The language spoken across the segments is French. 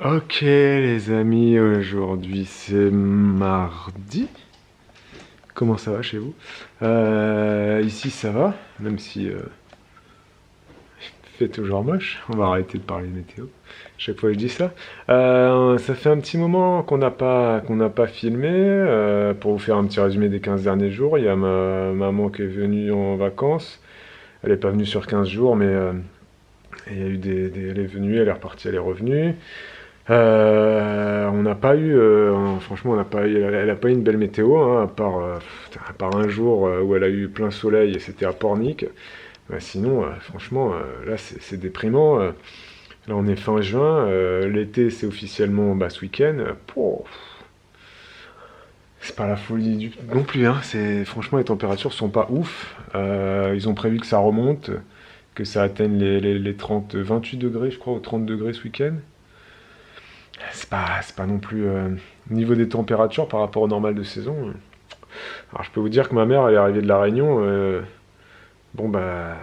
Ok les amis, aujourd'hui c'est mardi. Comment ça va chez vous? Ici ça va, même si il fait toujours moche. On va arrêter de parler météo. Chaque fois je dis ça. Ça fait un petit moment qu'on n'a pas filmé. Pour vous faire un petit résumé des 15 derniers jours, il y a ma maman qui est venue en vacances. Elle n'est pas venue sur 15 jours, mais il y a eu elle est venue, elle est repartie, elle est revenue. On n'a pas eu, franchement, on n'a pas eu, elle a pas eu une belle météo, hein, à part un jour où elle a eu plein soleil et c'était à Pornic. Sinon, franchement, là c'est déprimant. Là on est fin juin, l'été c'est officiellement ce week-end. Pouh, c'est pas la folie non plus, hein. Franchement, les températures sont pas ouf. Ils ont prévu que ça remonte, que ça atteigne les 30, 28 degrés, je crois, ou 30 degrés ce week-end. C'est pas non plus au niveau des températures par rapport au normal de saison. Alors je peux vous dire que ma mère, elle est arrivée de la Réunion. Bon bah,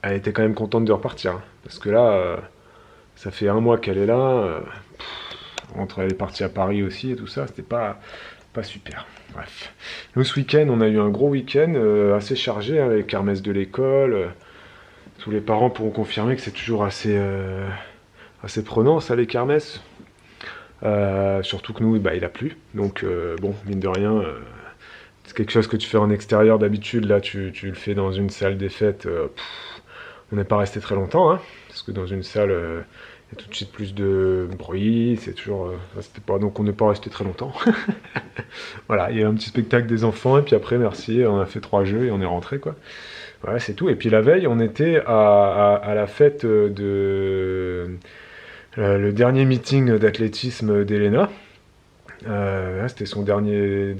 elle était quand même contente de repartir, hein. Parce que là, ça fait un mois qu'elle est là. Elle est partie à Paris aussi et tout ça, c'était pas super. Bref. Nous ce week-end, on a eu un gros week-end assez chargé, hein, avec kermesse de l'école. Tous les parents pourront confirmer que c'est toujours assez prenant ça les kermesses. Surtout que nous, il a plu. Donc, bon, mine de rien, c'est quelque chose que tu fais en extérieur d'habitude. Là, tu le fais dans une salle des fêtes. On n'est pas resté très longtemps, hein, parce que dans une salle, il y a tout de suite plus de bruit. C'est toujours. Donc, on n'est pas resté très longtemps. Voilà, il y a un petit spectacle des enfants. Et puis après, merci, on a fait 3 jeux et on est rentré, quoi. Voilà, c'est tout. Et puis la veille, on était à la fête le dernier meeting d'athlétisme d'Elena. C'était son dernier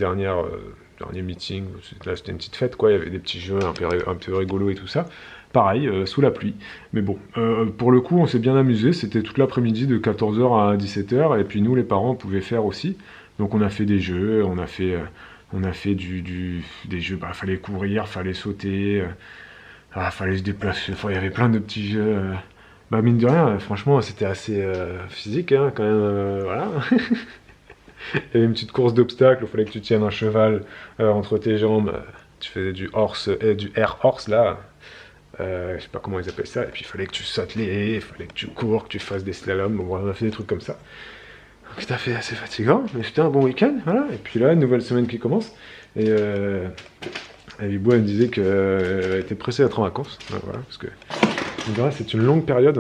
meeting. Là, c'était une petite fête, quoi. Il y avait des petits jeux un peu rigolos et tout ça. Pareil, sous la pluie. Mais bon, pour le coup, on s'est bien amusé. C'était toute l'après-midi de 14h à 17h. Et puis nous, les parents, on pouvait faire aussi. Donc on a fait des jeux, on a fait des jeux. Fallait courir, fallait sauter, fallait se déplacer. Enfin, il y avait plein de petits jeux. Mine de rien, franchement, c'était assez physique, hein, quand même. Voilà. Il y avait une petite course d'obstacles, il fallait que tu tiennes un cheval entre tes jambes. Tu faisais du air horse, là. Je sais pas comment ils appellent ça. Et puis il fallait que tu sautes les haies, il fallait que tu cours, que tu fasses des slaloms. Bon, on a fait des trucs comme ça. Donc c'était assez fatigant, mais c'était un bon week-end, voilà. Et puis là, une nouvelle semaine qui commence. Et Bibou, elle me disait qu'elle était pressée d'être en vacances. Voilà, parce que c'est une longue période.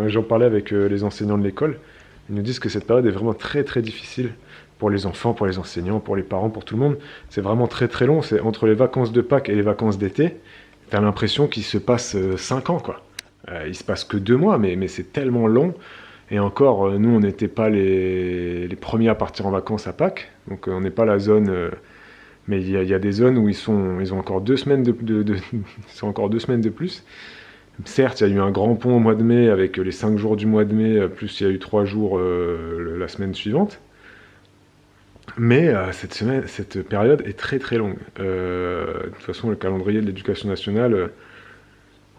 J'en parlais avec les enseignants de l'école. Ils nous disent que cette période est vraiment très très difficile pour les enfants, pour les enseignants, pour les parents, pour tout le monde. C'est vraiment très très long. C'est entre les vacances de Pâques et les vacances d'été. T'as l'impression qu'il se passe 5 ans, quoi. Il se passe que 2 mois, mais c'est tellement long. Et encore, nous, on n'était pas les premiers à partir en vacances à Pâques. Donc on n'est pas la zone. Mais il y a des zones où ils ont encore 2 semaines ils sont encore 2 semaines de plus. Certes, il y a eu un grand pont au mois de mai avec les 5 jours du mois de mai, plus il y a eu 3 jours la semaine suivante. Mais cette période est très très longue. De toute façon, le calendrier de l'éducation nationale,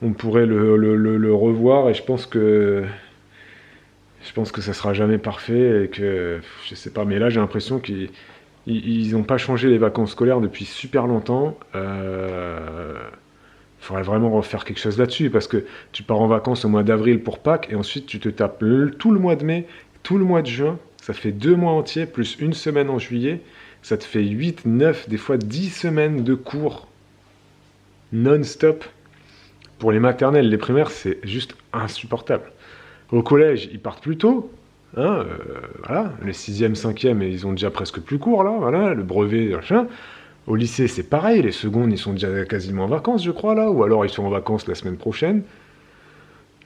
on pourrait le revoir et je pense que ça sera jamais parfait et que, je sais pas, mais là j'ai l'impression qu'ils n'ont pas changé les vacances scolaires depuis super longtemps. Il faudrait vraiment refaire quelque chose là-dessus, parce que tu pars en vacances au mois d'avril pour Pâques, et ensuite tu te tapes tout le mois de mai, tout le mois de juin, ça fait 2 mois entiers, plus une semaine en juillet, ça te fait 8, 9, des fois 10 semaines de cours non-stop. Pour les maternelles, les primaires, c'est juste insupportable. Au collège, ils partent plus tôt, hein, voilà, les 6e, 5e, ils ont déjà presque plus cours, là, voilà, le brevet, machin. Au lycée, c'est pareil, les secondes, ils sont déjà quasiment en vacances, je crois, là, ou alors ils sont en vacances la semaine prochaine.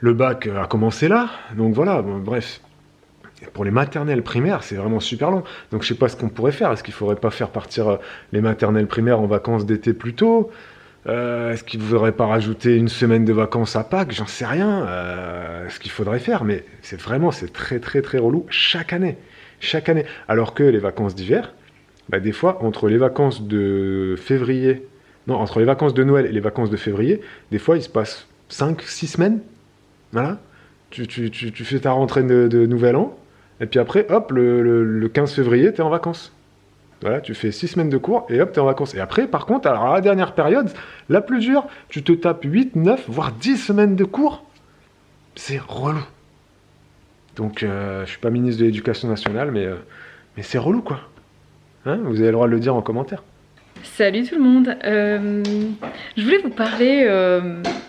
Le bac a commencé là, donc voilà, bon, bref. Pour les maternelles primaires, c'est vraiment super long. Donc je sais pas ce qu'on pourrait faire. Est-ce qu'il faudrait pas faire partir les maternelles primaires en vacances d'été plus tôt? Est-ce qu'il ne faudrait pas rajouter une semaine de vacances à Pâques? J'en sais rien. Ce qu'il faudrait faire, mais c'est très très très relou chaque année. Chaque année. Alors que les vacances d'hiver, des fois, entre les vacances de février, non, entre les vacances de Noël et les vacances de février, des fois, il se passe 5, 6 semaines. Voilà. Tu fais ta rentrée de Nouvel An. Et puis après, hop, le 15 février, tu es en vacances. Voilà, tu fais 6 semaines de cours et hop, tu es en vacances. Et après, par contre, alors à la dernière période, la plus dure, tu te tapes 8, 9, voire 10 semaines de cours. C'est relou. Donc, je suis pas ministre de l'Éducation nationale, mais c'est relou, quoi. Hein, vous avez le droit de le dire en commentaire. Salut tout le monde, je voulais vous parler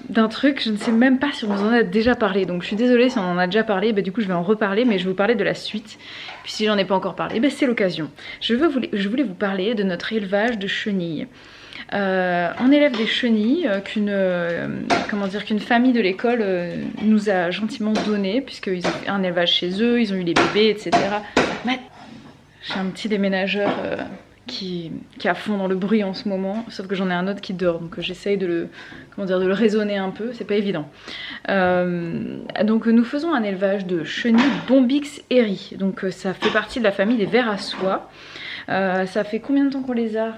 d'un truc, je ne sais même pas si on vous en a déjà parlé, donc je suis désolée si on en a déjà parlé, bah, du coup je vais en reparler, mais je vais vous parler de la suite, puis si j'en ai pas encore parlé, bah, c'est l'occasion. Je voulais vous parler de notre élevage de chenilles. On élève des chenilles qu'une famille de l'école nous a gentiment donné, puisqu'ils ont fait un élevage chez eux, ils ont eu les bébés, etc. Mais j'ai un petit déménageur qui est à fond dans le bruit en ce moment, sauf que j'en ai un autre qui dort, donc j'essaye de le raisonner un peu, c'est pas évident. Donc nous faisons un élevage de chenilles Bombyx eri, donc ça fait partie de la famille des vers à soie. Ça fait combien de temps qu'on les a?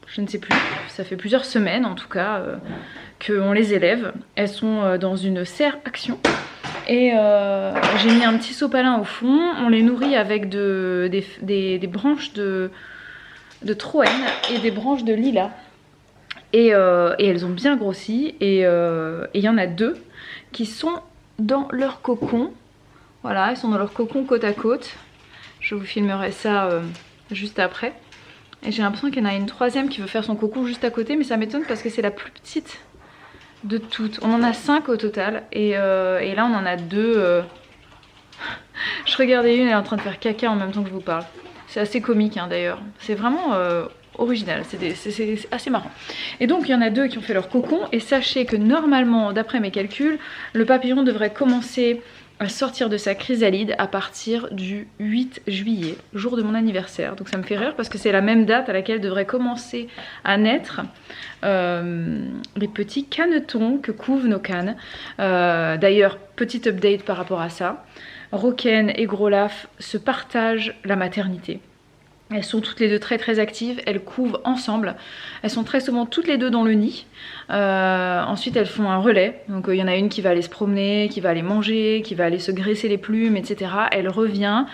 Je ne sais plus, ça fait plusieurs semaines en tout cas qu'on les élève. Elles sont dans une serre action. Et j'ai mis un petit sopalin au fond, on les nourrit avec des branches de troène et des branches de lilas. Et elles ont bien grossi et il y en a 2 qui sont dans leur cocon. Voilà, elles sont dans leur cocon côte à côte. Je vous filmerai ça juste après. Et j'ai l'impression qu'il y en a une 3e qui veut faire son cocon juste à côté, mais ça m'étonne parce que c'est la plus petite de toutes. On en a 5 au total et là on en a 2. Je regardais une, elle est en train de faire caca en même temps que je vous parle. C'est assez comique hein, d'ailleurs. C'est vraiment original, c'est assez marrant. Et donc il y en a 2 qui ont fait leur cocon. Et sachez que normalement, d'après mes calculs, le papillon devrait commencer à sortir de sa chrysalide à partir du 8 juillet, jour de mon anniversaire. Donc ça me fait rire parce que c'est la même date à laquelle devraient commencer à naître les petits canetons que couvent nos cannes. D'ailleurs, petite update par rapport à ça. Roken et Grolaf se partagent la maternité. Elles sont toutes les 2 très très actives, elles couvent ensemble. Elles sont très souvent toutes les 2 dans le nid. Ensuite elles font un relais. Donc il y en a une qui va aller se promener, qui va aller manger, qui va aller se graisser les plumes, etc. Elle revient,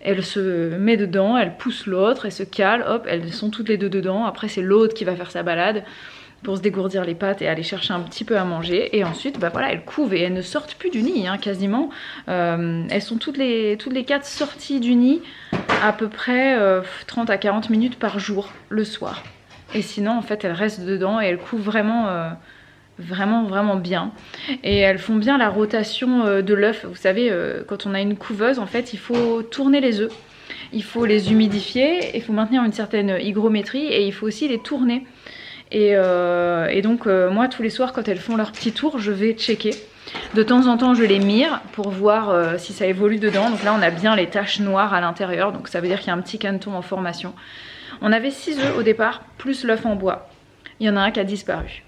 elle se met dedans, elle pousse l'autre, elle se cale, hop, elles sont toutes les 2 dedans. Après c'est l'autre qui va faire sa balade pour se dégourdir les pattes et aller chercher un petit peu à manger. Et ensuite, bah voilà, elles couvent et elles ne sortent plus du nid, hein, quasiment. Elles sont toutes les 4 sorties du nid à peu près 30 à 40 minutes par jour, le soir. Et sinon, en fait, elles restent dedans et elles couvent vraiment bien. Et elles font bien la rotation de l'œuf. Vous savez, quand on a une couveuse, en fait, il faut tourner les œufs. Il faut les humidifier, il faut maintenir une certaine hygrométrie et il faut aussi les tourner. Et donc moi tous les soirs quand elles font leur petit tour je vais checker. De temps en temps je les mire pour voir si ça évolue dedans. Donc là on a bien les taches noires à l'intérieur, donc ça veut dire qu'il y a un petit caneton en formation. On avait 6 œufs au départ, plus l'œuf en bois. Il y en a un qui a disparu.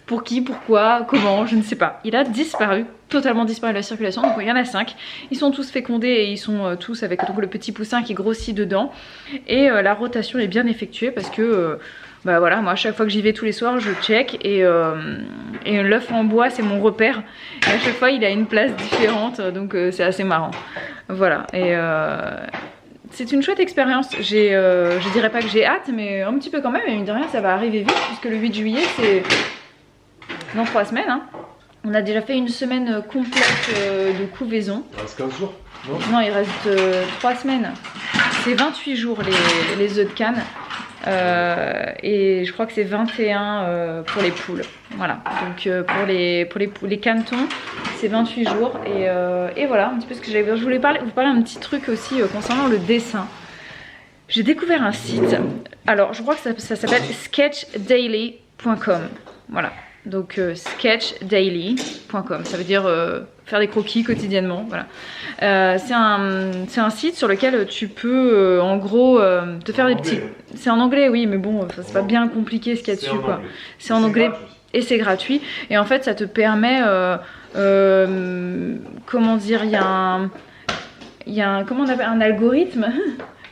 Pour qui, pourquoi, comment, je ne sais pas. Il a disparu, totalement disparu de la circulation. Donc il y en a 5. Ils sont tous fécondés et ils sont tous avec donc, le petit poussin qui grossit dedans. Et la rotation est bien effectuée parce que bah voilà, moi à chaque fois que j'y vais tous les soirs je check et l'œuf en bois c'est mon repère. Et à chaque fois il a une place différente, donc c'est assez marrant. Voilà, et c'est une chouette expérience. Je dirais pas que j'ai hâte, mais un petit peu quand même. Et mine de rien ça va arriver vite puisque le 8 juillet c'est dans 3 semaines. Hein. On a déjà fait une semaine complète de couvaison. Il reste 15 jours, non? Non, il reste 3 semaines. C'est 28 jours les œufs de canne. Et je crois que c'est 21 pour les poules. Voilà, donc pour les canetons c'est 28 jours et voilà un petit peu ce que j'avais. Je voulais vous parler un petit truc aussi concernant le dessin. J'ai découvert un site, alors je crois que ça s'appelle sketchdaily.com. Voilà, donc sketchdaily.com, ça veut dire faire des croquis quotidiennement. Voilà. C'est un site sur lequel tu peux en gros te faire des petits. C'est en anglais, oui, mais bon, c'est pas bien compliqué ce qu'il y a dessus, quoi. C'est en anglais et c'est gratuit. Et en fait, ça te permet, comment dire, il y a comment on appelle, un algorithme.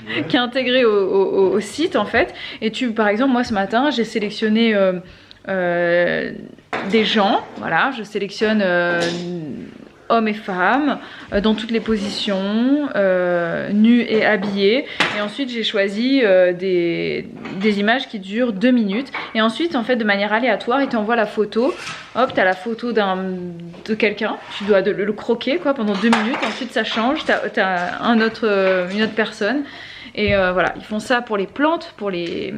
Ouais. Qui est intégré au site en fait. Et par exemple, moi ce matin, j'ai sélectionné des gens, voilà, je sélectionne hommes et femmes, dans toutes les positions, nus et habillés. Et ensuite j'ai choisi des images qui durent 2 minutes. Et ensuite en fait de manière aléatoire il t'envoie la photo. Hop, tu as la photo de quelqu'un, tu dois le croquer quoi, pendant 2 minutes. Ensuite ça change, tu as une autre personne. Et voilà, ils font ça pour les plantes, pour les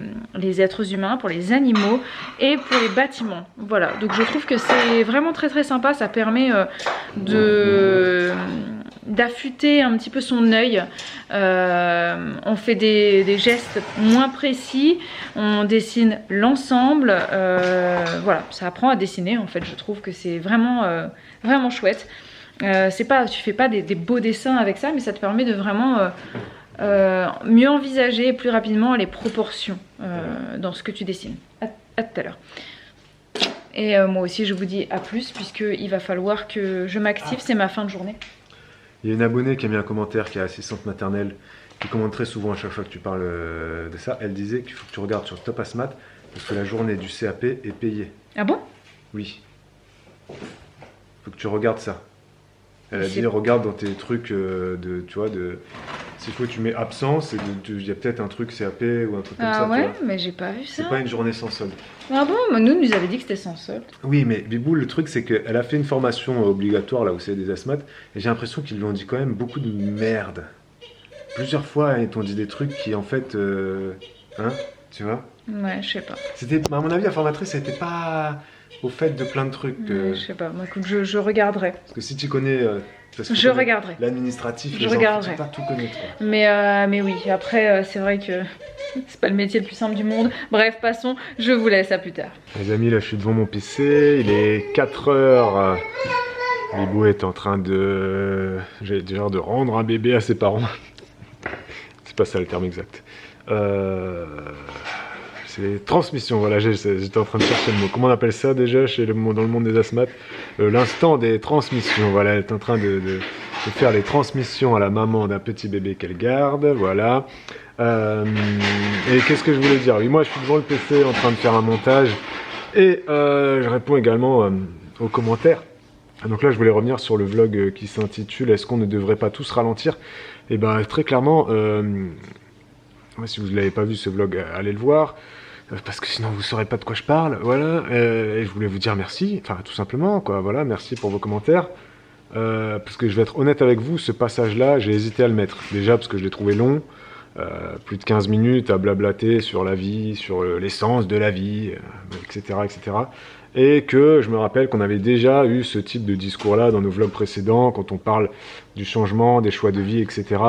êtres humains, pour les animaux et pour les bâtiments. Voilà, donc je trouve que c'est vraiment très très sympa. Ça permet d'affûter un petit peu son œil. On fait des gestes moins précis, on dessine l'ensemble. Voilà, ça apprend à dessiner en fait. Je trouve que c'est vraiment, vraiment chouette. Tu fais pas des beaux dessins avec ça, mais ça te permet de vraiment... mieux envisager plus rapidement les proportions dans ce que tu dessines. À tout à l'heure. Et moi aussi je vous dis à plus, puisqu'il va falloir que je m'active, c'est ma fin de journée. Il y a une abonnée qui a mis un commentaire, qui est assistante maternelle, qui commente très souvent à chaque fois que tu parles de ça. Elle disait qu'il faut que tu regardes sur Topasmat, parce que la journée du CAP est payée. Ah bon? Oui. Il faut que tu regardes ça. Elle a dit regarde dans tes trucs tu vois, s'il faut tu mets absence, il y a peut-être un truc CAP ou un truc comme ça. Ah ouais, mais j'ai pas vu ça. C'est pas une journée sans solde. Ah bon, mais nous avait dit que c'était sans solde. Oui, mais Bibou, le truc c'est qu'elle a fait une formation obligatoire là où c'est des asthmates, et j'ai l'impression qu'ils lui ont dit quand même beaucoup de merde. Plusieurs fois, ils t'ont dit des trucs qui en fait, hein, tu vois. Ouais, je sais pas. C'était, à mon avis, la formatrice c'était pas au fait de plein de trucs. Je sais pas, moi, écoute, je regarderai. Parce que si tu connais... je regarderai. L'administratif, je regarderai. Pas tout connaître. Mais oui, après, c'est vrai que c'est pas le métier le plus simple du monde. Bref, passons, je vous laisse à plus tard. Les amis, là je suis devant mon PC, il est 4 heures. Bibou est en train j'allais dire de rendre un bébé à ses parents. C'est pas ça le terme exact. C'est transmission, voilà, j'étais en train de chercher le mot. Comment on appelle ça déjà dans le monde des asthmates? L'instant des transmissions, voilà, elle est en train de faire les transmissions à la maman d'un petit bébé qu'elle garde, voilà. Et qu'est-ce que je voulais dire? Oui, moi je suis devant le PC en train de faire un montage et je réponds également aux commentaires. Donc là je voulais revenir sur le vlog qui s'intitule Est-ce qu'on ne devrait pas tous ralentir? Et ben très clairement, si vous ne l'avez pas vu ce vlog, allez le voir. Parce que sinon vous ne saurez pas de quoi je parle, voilà, et je voulais vous dire merci, enfin tout simplement, quoi, voilà, merci pour vos commentaires, parce que je vais être honnête avec vous, ce passage-là, j'ai hésité à le mettre, déjà parce que je l'ai trouvé long, plus de 15 minutes à blablater sur la vie, sur l'essence de la vie, etc., etc., et que je me rappelle qu'on avait déjà eu ce type de discours-là dans nos vlogs précédents, quand on parle du changement, des choix de vie, etc.,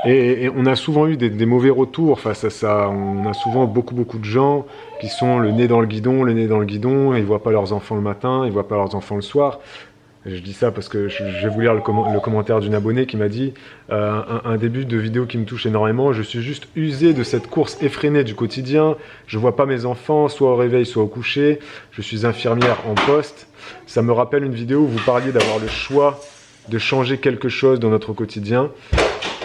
et on a souvent eu des mauvais retours face à ça. On a souvent beaucoup de gens qui sont le nez dans le guidon, ils voient pas leurs enfants le matin, ils voient pas leurs enfants le soir. Je dis ça parce que je vais vous lire le commentaire d'une abonnée qui m'a dit un début de vidéo qui me touche énormément. Je suis juste usé de cette course effrénée du quotidien. Je vois pas mes enfants, soit au réveil, soit au coucher. Je suis infirmière en poste. Ça me rappelle une vidéo où vous parliez d'avoir le choix de changer quelque chose dans notre quotidien.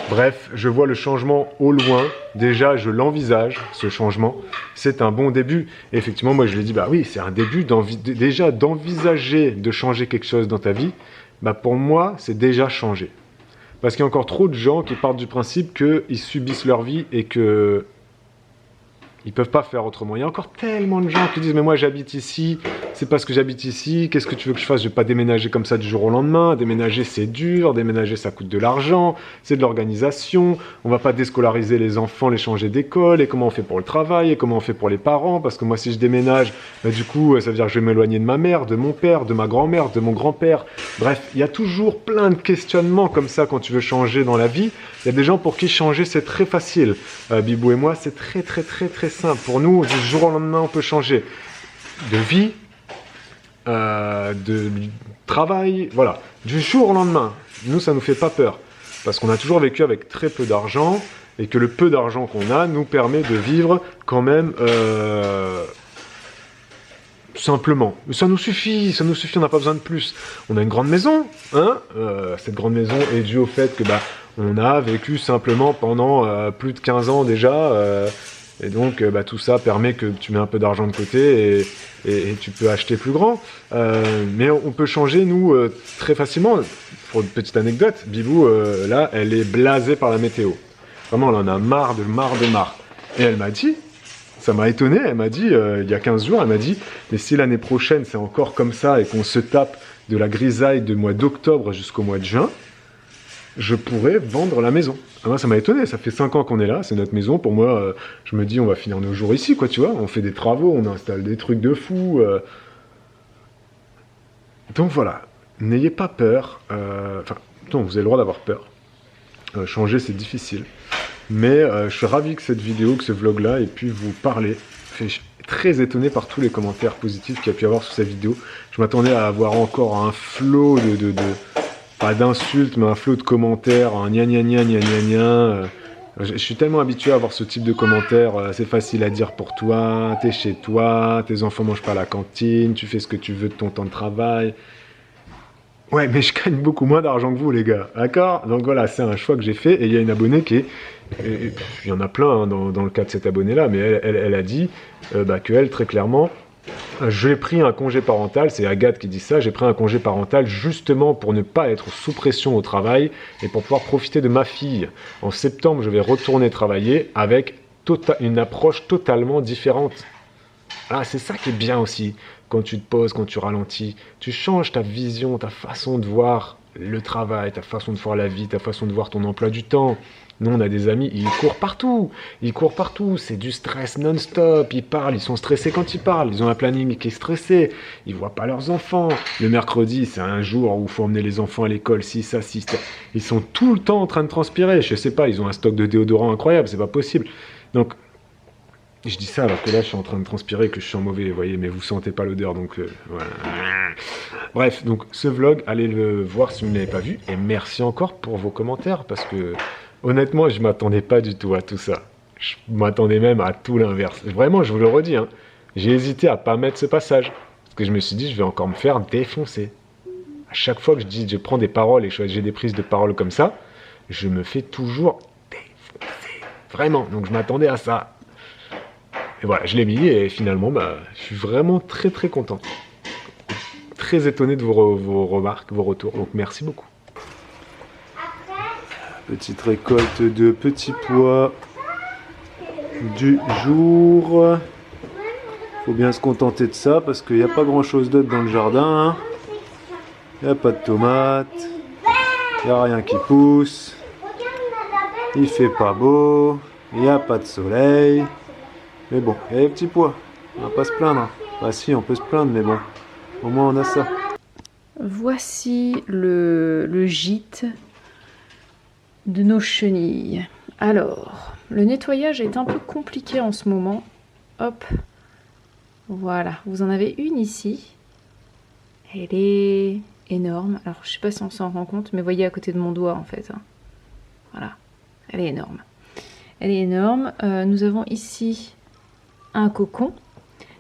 Bref, je vois le changement au loin. Déjà, je l'envisage, ce changement. C'est un bon début. Et effectivement, moi, je lui ai dit, bah oui, c'est un début déjà d'envisager de changer quelque chose dans ta vie. Bah pour moi, c'est déjà changé. Parce qu'il y a encore trop de gens qui partent du principe qu'ils subissent leur vie et que ils peuvent pas faire autrement. Il y a encore tellement de gens qui disent mais moi j'habite ici, c'est parce que j'habite ici, qu'est-ce que tu veux que je fasse? Je vais pas déménager comme ça du jour au lendemain, déménager c'est dur, déménager ça coûte de l'argent, c'est de l'organisation, on va pas déscolariser les enfants, les changer d'école, et comment on fait pour le travail, et comment on fait pour les parents, parce que moi si je déménage, bah, du coup ça veut dire que je vais m'éloigner de ma mère, de mon père, de ma grand-mère, de mon grand-père, bref, il y a toujours plein de questionnements comme ça quand tu veux changer dans la vie. Il y a des gens pour qui changer c'est très facile. Bibou et moi c'est très simple. Pour nous, du jour au lendemain, on peut changer de vie, de travail, voilà. Du jour au lendemain, nous, ça nous fait pas peur. Parce qu'on a toujours vécu avec très peu d'argent et que le peu d'argent qu'on a nous permet de vivre quand même simplement. Ça nous suffit, on n'a pas besoin de plus. On a une grande maison, hein, cette grande maison est due au fait que on a vécu simplement pendant plus de 15 ans déjà Et donc, tout ça permet que tu mets un peu d'argent de côté et tu peux acheter plus grand. Mais on peut changer, nous, très facilement. Pour une petite anecdote, Bibou, là, elle est blasée par la météo. Vraiment, elle en a marre. Et elle m'a dit, ça m'a étonné, elle m'a dit, il y a 15 jours, elle m'a dit, mais si l'année prochaine c'est encore comme ça et qu'on se tape de la grisaille du mois d'octobre jusqu'au mois de juin, je pourrais vendre la maison. Ah, moi, ça m'a étonné, ça fait 5 ans qu'on est là, c'est notre maison. Pour moi, je me dis, on va finir nos jours ici, quoi, tu vois. On fait des travaux, on installe des trucs de fou. Donc voilà, n'ayez pas peur. Non, vous avez le droit d'avoir peur. Changer, c'est difficile. Mais je suis ravi que cette vidéo, que ce vlog-là ait pu vous parler. Je suis très étonné par tous les commentaires positifs qu'il y a pu y avoir sur cette vidéo. Je m'attendais à avoir encore un flot pas d'insultes, mais un flot de commentaires, un gna gna gna gna gna gna. Je suis tellement habitué à avoir ce type de commentaires. C'est facile à dire pour toi, t'es chez toi, tes enfants mangent pas à la cantine, tu fais ce que tu veux de ton temps de travail. Ouais, mais je gagne beaucoup moins d'argent que vous, les gars. D'accord? Donc voilà, c'est un choix que j'ai fait. Et il y a une abonnée qui est... il y en a plein hein, dans le cas de cette abonnée-là, mais elle a dit qu'elle, très clairement, j'ai pris un congé parental, c'est Agathe qui dit ça, j'ai pris un congé parental justement pour ne pas être sous pression au travail et pour pouvoir profiter de ma fille. En septembre, je vais retourner travailler avec une approche totalement différente. Ah, c'est ça qui est bien aussi, quand tu te poses, quand tu ralentis, tu changes ta vision, ta façon de voir le travail, ta façon de voir la vie, ta façon de voir ton emploi du temps. Nous, on a des amis, ils courent partout, c'est du stress non-stop, ils parlent, ils sont stressés quand ils parlent, ils ont un planning qui est stressé, ils voient pas leurs enfants. Le mercredi, c'est un jour où il faut emmener les enfants à l'école, si, ça, si, ça. Ils sont tout le temps en train de transpirer, je sais pas, ils ont un stock de déodorant incroyable, c'est pas possible. Donc, je dis ça alors que là je suis en train de transpirer et que je suis en mauvais, vous voyez, mais vous sentez pas l'odeur, donc voilà. Bref, donc ce vlog, allez le voir si vous ne l'avez pas vu, et merci encore pour vos commentaires, parce que honnêtement, je m'attendais pas du tout à tout ça. Je m'attendais même à tout l'inverse. Vraiment, je vous le redis, hein, j'ai hésité à pas mettre ce passage, parce que je me suis dit, je vais encore me faire défoncer. À chaque fois que je prends des paroles et j'ai des prises de parole comme ça, je me fais toujours défoncer. Vraiment, donc je m'attendais à ça. Et voilà, je l'ai mis et finalement, je suis vraiment très très content. Très étonné de vos remarques, vos retours, donc merci beaucoup. Petite récolte de petits pois du jour. Faut bien se contenter de ça parce qu'il n'y a pas grand chose d'autre dans le jardin. Il n'y a pas de tomates, il n'y a rien qui pousse, il fait pas beau, il n'y a pas de soleil. Mais bon, il y a les petits pois, on va pas se plaindre. Bah si, on peut se plaindre, mais bon, au moins on a ça. Voici le gîte de nos chenilles. Alors, le nettoyage est un peu compliqué en ce moment. Hop, voilà, vous en avez une ici. Elle est énorme. Alors, je sais pas si on s'en rend compte, mais voyez à côté de mon doigt en fait. Hein. Voilà, elle est énorme. Elle est énorme. Nous avons ici un cocon.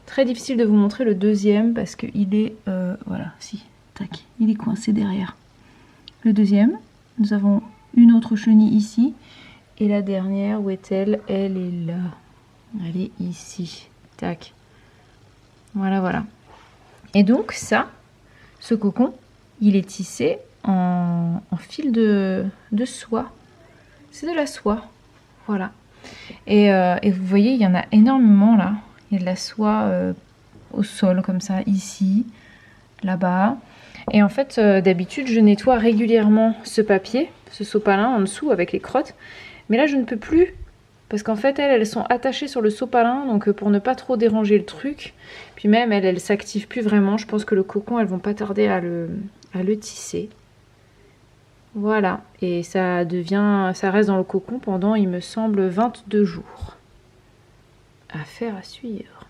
Très difficile de vous montrer le deuxième parce qu'il est... voilà, si, tac, il est coincé derrière. Le deuxième, nous avons une autre chenille ici. Et la dernière, où est-elle? Elle est là. Elle est ici. Tac. Voilà, voilà. Et donc ça, ce cocon, il est tissé en fil de soie. C'est de la soie. Voilà. Et vous voyez, il y en a énormément là. Il y a de la soie au sol comme ça, ici, là-bas. Et en fait, d'habitude, je nettoie régulièrement ce papier, ce sopalin en dessous avec les crottes. Mais là, je ne peux plus parce qu'en fait, elles sont attachées sur le sopalin. Donc, pour ne pas trop déranger le truc. Puis même, elles s'activent plus vraiment. Je pense que le cocon, elles vont pas tarder à le tisser. Voilà, et ça reste dans le cocon pendant, il me semble, 22 jours. Affaire à suivre.